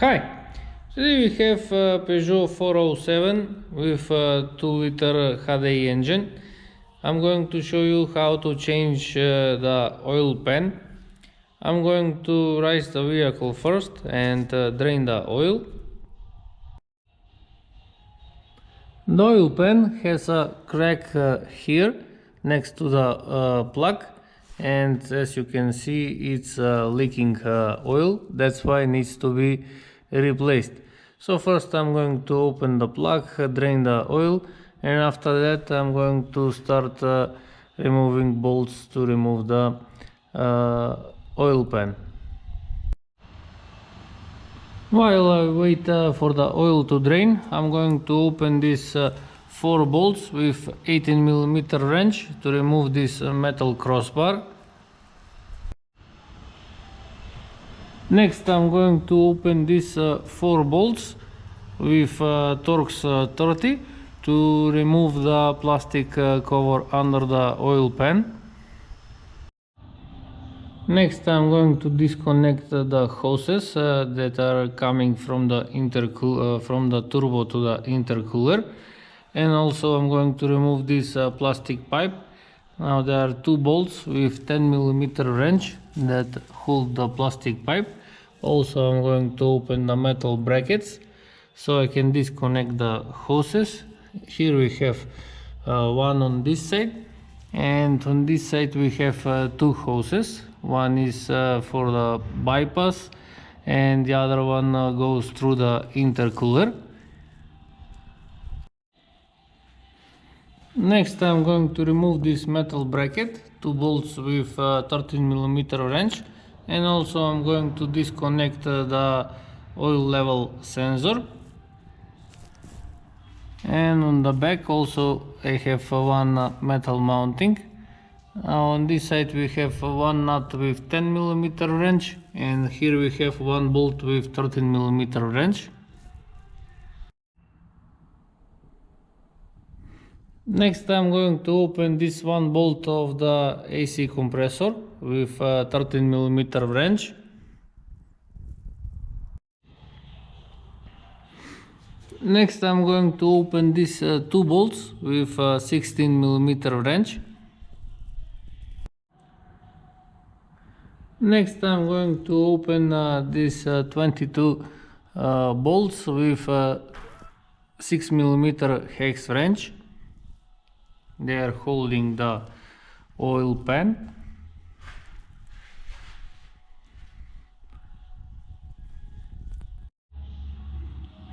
Hi! Today we have a Peugeot 407 with a 2-liter HDi engine. I'm going to show you how to change the oil pan. I'm going to raise the vehicle first and drain the oil. The oil pan has a crack here next to the plug, and as you can see it's leaking oil. That's why it needs to be replaced. So first I'm going to open the plug, drain the oil, and after that I'm going to start removing bolts to remove the oil pan. While I wait for the oil to drain, I'm going to open these 4 bolts with 18mm wrench to remove this metal crossbar. Next I'm going to open these 4 bolts with Torx 30 to remove the plastic cover under the oil pan. Next I'm going to disconnect the hoses that are coming from the turbo to the intercooler, and also I'm going to remove this plastic pipe. Now there are 2 bolts with 10mm wrench that hold the plastic pipe. Also I'm going to open the metal brackets so I can disconnect the hoses. Here we have one on this side, and on this side we have 2 hoses. One is for the bypass and the other one goes through the intercooler. Next I'm going to remove this metal bracket, 2 bolts with 13mm wrench, and also I'm going to disconnect the oil level sensor. And on the back also I have one metal mounting. On this side we have one nut with 10mm wrench, and here we have one bolt with 13mm wrench. Next I'm going to open this one bolt of the AC compressor with 13mm wrench. Next I'm going to open these 2 bolts with 16mm wrench. Next I'm going to open these 22 bolts with 6mm hex wrench. They are holding the oil pan.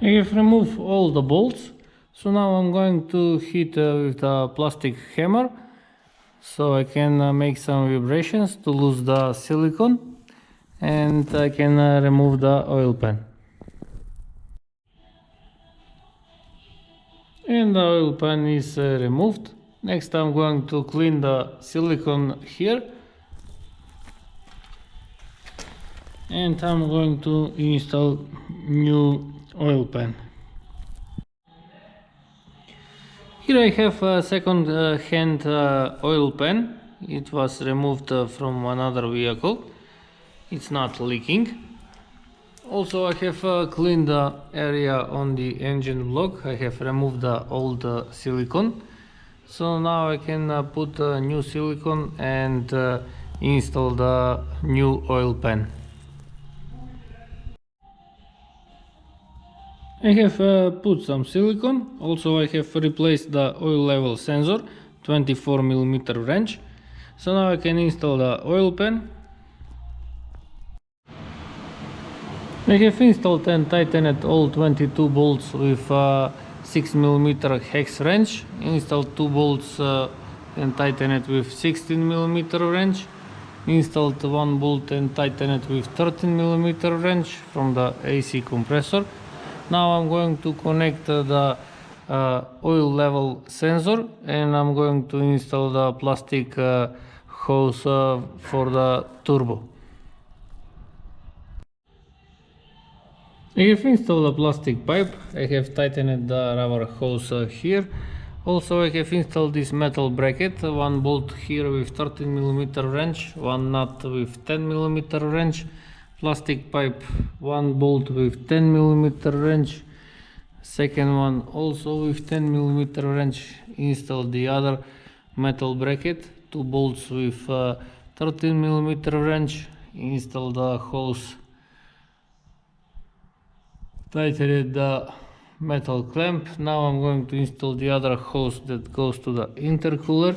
I have removed all the bolts, so now I'm going to hit with the plastic hammer so I can make some vibrations to lose the silicone, and I can remove the oil pan. And the oil pan is removed. Next I'm going to clean the silicone here, and I'm going to install new oil pan. Here I have a second hand oil pan. It was removed from another vehicle. It's not leaking. Also I have cleaned the area on the engine block. I have removed the old silicone. So now I can put new silicone and install the new oil pan. I have put some silicone. Also I have replaced the oil level sensor, 24mm wrench. So now I can install the oil pan. I have installed and tightened all 22 bolts with 6mm hex wrench. Installed 2 bolts and tightened with 16mm wrench. Installed 1 bolt and tightened with 13mm wrench from the AC compressor. Now I'm going to connect the oil level sensor, and I'm going to install the plastic hose for the turbo. I have installed a plastic pipe. I have tightened the rubber hose here. Also I have installed this metal bracket, 1 bolt here with 13mm wrench, 1 nut with 10mm wrench, plastic pipe, one bolt with 10 mm wrench, second one also with 10 mm wrench. Install the other metal bracket, two bolts with 13 mm wrench. Install the hose, tighten the metal clamp. Now I'm going to install the other hose that goes to the intercooler,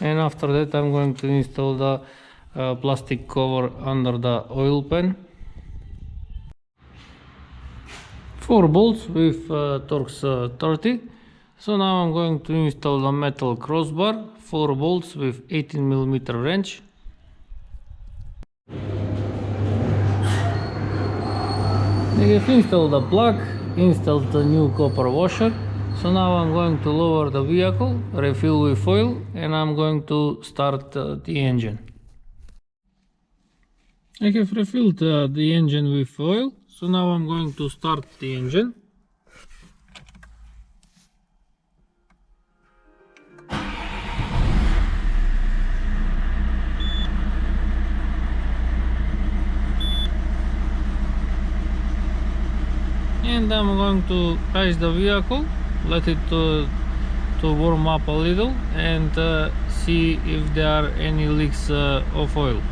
and after that I'm going to install the plastic cover under the oil pan. 4 bolts with Torx 30. So now I'm going to install the metal crossbar, 4 bolts with 18 mm wrench. I have installed the plug, installed the new copper washer. So now I'm going to lower the vehicle, refill with oil, and I'm going to start the engine. I have refilled the engine with oil, so now I'm going to start the engine. And I'm going to rise the vehicle, let it to warm up a little, and see if there are any leaks of oil.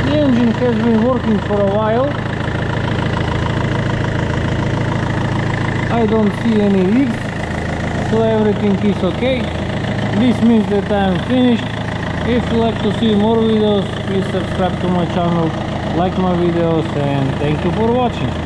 The engine has been working for a while. I don't see any leaks, so everything is okay. This means that I am finished. If you like to see more videos, please subscribe to my channel, like my videos, and thank you for watching.